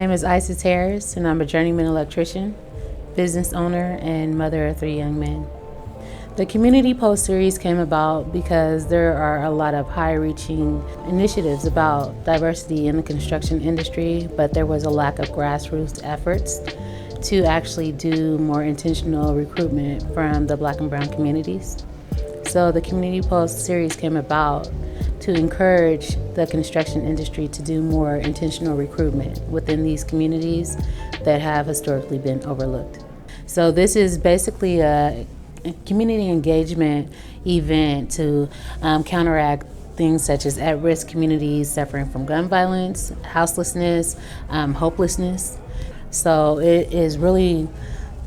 My name is Isis Harris, and I'm a journeyman electrician, business owner, and mother of 3 young men. The Community Post series came about because there are a lot of high-reaching initiatives about diversity in the construction industry, but there was a lack of grassroots efforts to actually do more intentional recruitment from the Black and brown communities. So the Community Post series came about to encourage the construction industry to do more intentional recruitment within these communities that have historically been overlooked. So this is basically a community engagement event to counteract things such as at-risk communities suffering from gun violence, houselessness, hopelessness. So it is really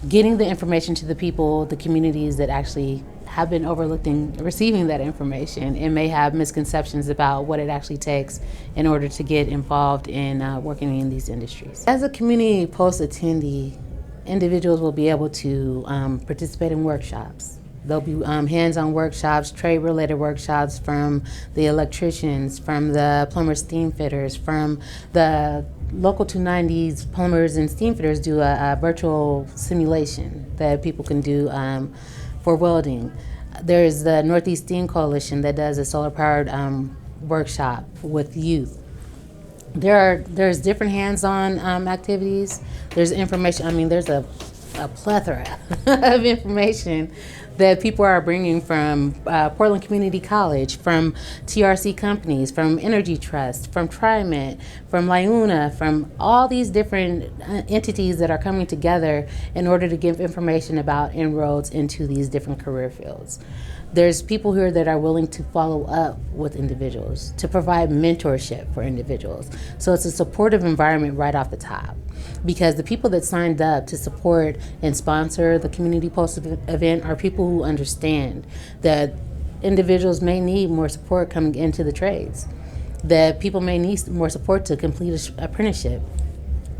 getting the information to the people, the communities that actually have been overlooked in receiving that information and may have misconceptions about what it actually takes in order to get involved in working in these industries. As a Community Post attendee, individuals will be able to participate in workshops. There'll be hands-on workshops, trade-related workshops from the electricians, from the plumbers, steam fitters, from the local 290s plumbers and steam fitters do a virtual simulation that people can do for welding. There's the Northeast Steam Coalition that does a solar-powered workshop with youth. There's different hands-on activities. There's information. There's a plethora of information that people are bringing from Portland Community College, from TRC companies, from Energy Trust, from TriMet, from LIUNA, from all these different entities that are coming together in order to give information about inroads into these different career fields. There's people here that are willing to follow up with individuals, to provide mentorship for individuals. So it's a supportive environment right off the top, because the people that signed up to support and sponsor the Community Post event are people who understand that individuals may need more support coming into the trades, that people may need more support to complete an apprenticeship,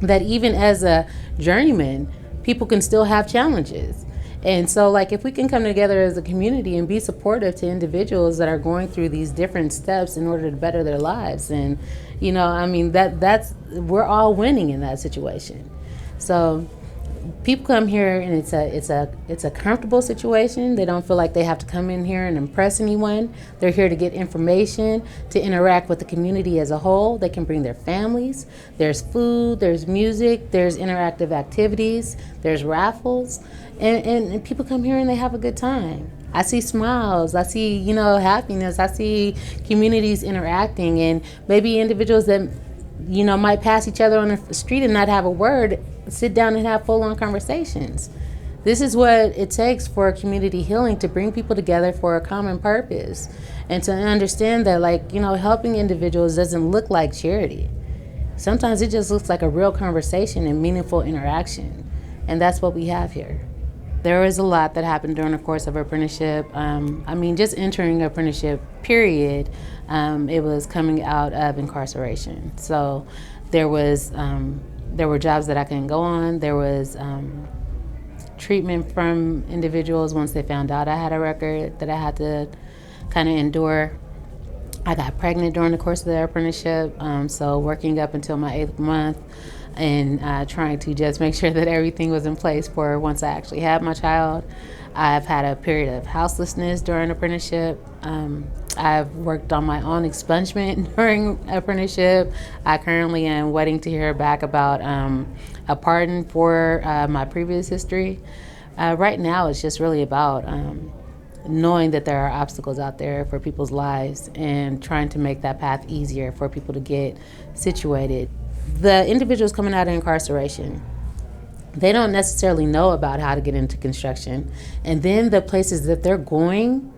that even as a journeyman, people can still have challenges. And so, if we can come together as a community and be supportive to individuals that are going through these different steps in order to better their lives, and that's we're all winning in that situation. So people come here and it's a comfortable situation. They don't feel like they have to come in here and impress anyone. They're here to get information, to interact with the community as a whole. They can bring their families. There's food, there's music, there's interactive activities, there's raffles, and people come here and they have a good time. I see smiles, I see, happiness, I see communities interacting, and maybe individuals that, might pass each other on the street and not have a word, sit down and have full-on conversations. This is what it takes for community healing, to bring people together for a common purpose, and to understand that, helping individuals doesn't look like charity. Sometimes it just looks like a real conversation and meaningful interaction, and that's what we have here. There was a lot that happened during the course of apprenticeship. Just entering apprenticeship, period, it was coming out of incarceration. So there were jobs that I couldn't go on. There was treatment from individuals once they found out I had a record that I had to kind of endure. I got pregnant during the course of the apprenticeship, so working up until my 8th month, and trying to just make sure that everything was in place for once I actually had my child. I've had a period of houselessness during apprenticeship. I've worked on my own expungement during apprenticeship. I currently am waiting to hear back about a pardon for my previous history. Right now, it's just really about knowing that there are obstacles out there for people's lives and trying to make that path easier for people to get situated. The individuals coming out of incarceration, they don't necessarily know about how to get into construction. And then the places that they're going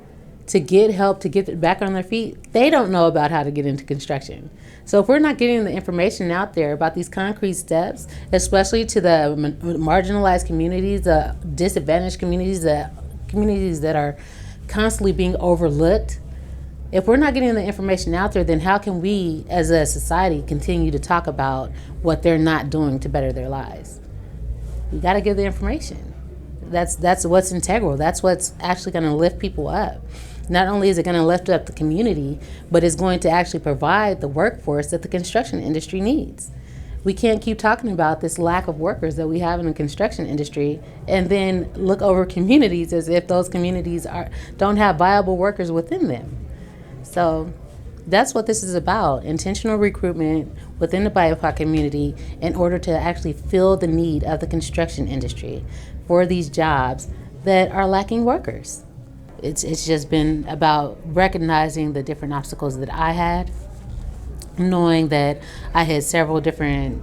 to get help to get back on their feet, they don't know about how to get into construction. So if we're not getting the information out there about these concrete steps, especially to the marginalized communities, the disadvantaged communities, the communities that are constantly being overlooked, if we're not getting the information out there, then how can we as a society continue to talk about what they're not doing to better their lives? We got to give the information. That's what's integral. That's what's actually going to lift people up. Not only is it going to lift up the community, but it's going to actually provide the workforce that the construction industry needs. We can't keep talking about this lack of workers that we have in the construction industry and then look over communities as if those communities don't have viable workers within them. So that's what this is about, intentional recruitment within the BIPOC community in order to actually fill the need of the construction industry for these jobs that are lacking workers. It's just been about recognizing the different obstacles that I had, knowing that I had several different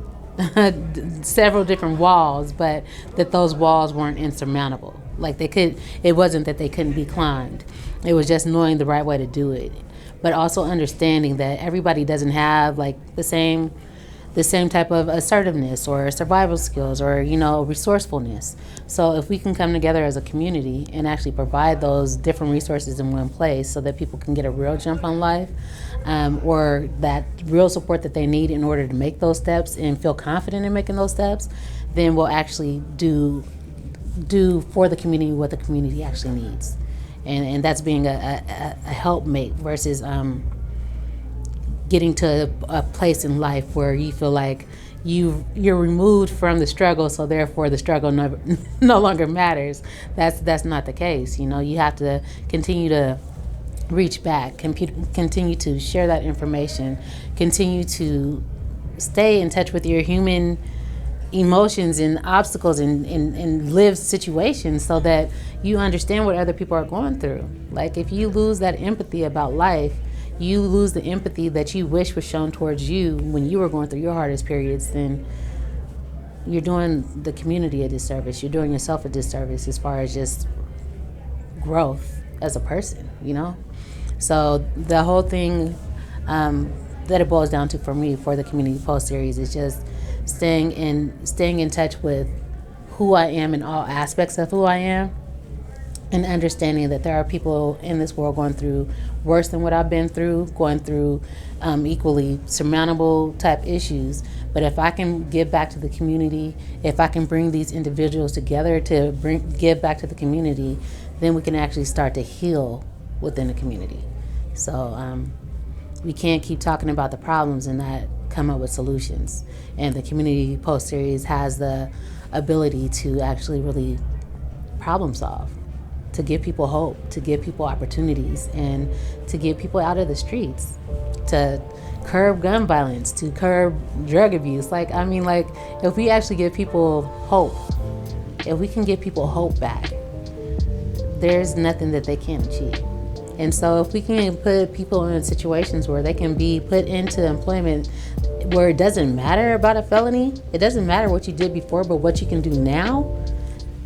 walls, but that those walls weren't insurmountable. Like it wasn't that they couldn't be climbed. It was just knowing the right way to do it, but also understanding that everybody doesn't have like the same type of assertiveness or survival skills or, resourcefulness. So if we can come together as a community and actually provide those different resources in one place so that people can get a real jump on life, or that real support that they need in order to make those steps and feel confident in making those steps, then we'll actually do for the community what the community actually needs. And that's being a helpmate versus getting to a place in life where you feel like you're removed from the struggle, so therefore the struggle no longer matters. That's not the case. You have to continue to reach back, continue to share that information, continue to stay in touch with your human emotions and obstacles and lived situations so that you understand what other people are going through. Like if you lose that empathy about life, you lose the empathy that you wish was shown towards you when you were going through your hardest periods, then you're doing the community a disservice. You're doing yourself a disservice as far as just growth as a person, So the whole thing that it boils down to for me, for the Community Post series, is just staying in touch with who I am in all aspects of who I am, and understanding that there are people in this world going through worse than what I've been through, going through equally surmountable type issues. But if I can give back to the community, if I can bring these individuals together to give back to the community, then we can actually start to heal within the community. So we can't keep talking about the problems and not come up with solutions. And the Community Post series has the ability to actually really problem solve, to give people hope, to give people opportunities, and to get people out of the streets, to curb gun violence, to curb drug abuse. If we actually give people hope, if we can give people hope back, there's nothing that they can't achieve. And so if we can put people in situations where they can be put into employment where it doesn't matter about a felony, it doesn't matter what you did before, but what you can do now,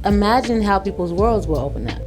imagine how people's worlds will open up.